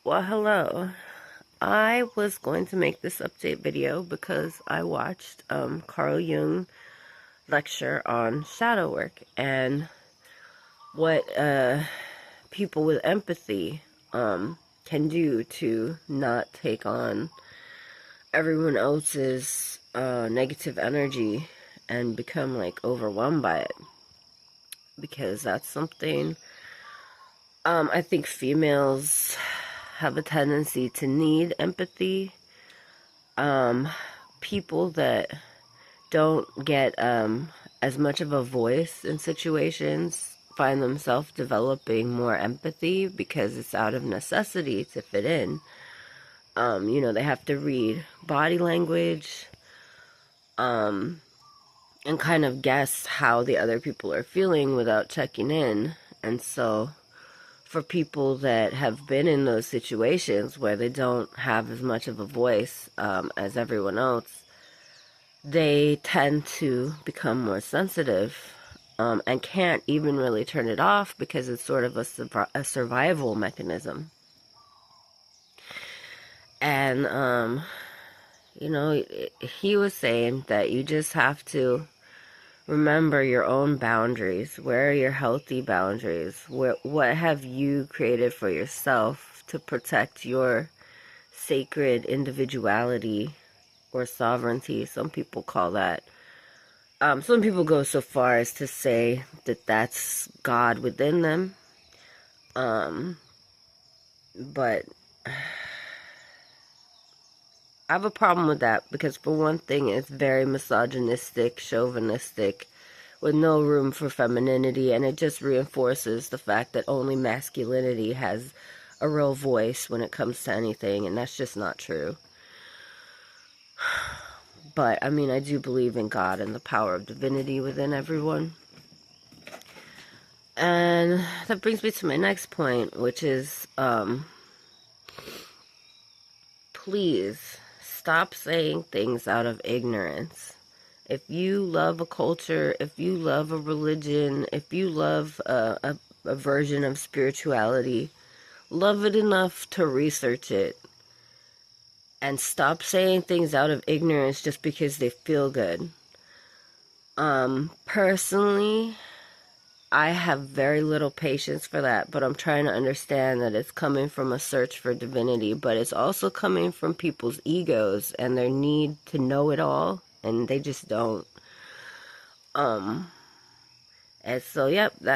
Well, hello. I was going to make this update video because I watched Carl Jung lecture on shadow work and what people with empathy can do to not take on everyone else's negative energy and become like overwhelmed by it, because that's something I think females have a tendency to need empathy. People that don't get as much of a voice in situations find themselves developing more empathy because it's out of necessity to fit in. They have to read body language, and kind of guess how the other people are feeling without checking in. And so for people that have been in those situations where they don't have as much of a voice as everyone else, they tend to become more sensitive, and can't even really turn it off because it's sort of a survival mechanism. And, he was saying that you just have to remember your own boundaries. Where are your healthy boundaries? What have you created for yourself to protect your sacred individuality or sovereignty? Some people call that. Some people go so far as to say that that's God within them. But I have a problem with that because, for one thing, it's very misogynistic, chauvinistic, with no room for femininity, and it just reinforces the fact that only masculinity has a real voice when it comes to anything, and that's just not true. But, I mean, I do believe in God and the power of divinity within everyone. And that brings me to my next point, which is, please stop saying things out of ignorance. If you love a culture, if you love a religion, if you love a version of spirituality, love it enough to research it. And stop saying things out of ignorance just because they feel good. Personally, I have very little patience for that, but I'm trying to understand that it's coming from a search for divinity, but it's also coming from people's egos and their need to know it all, and they just don't. And so, yep, that's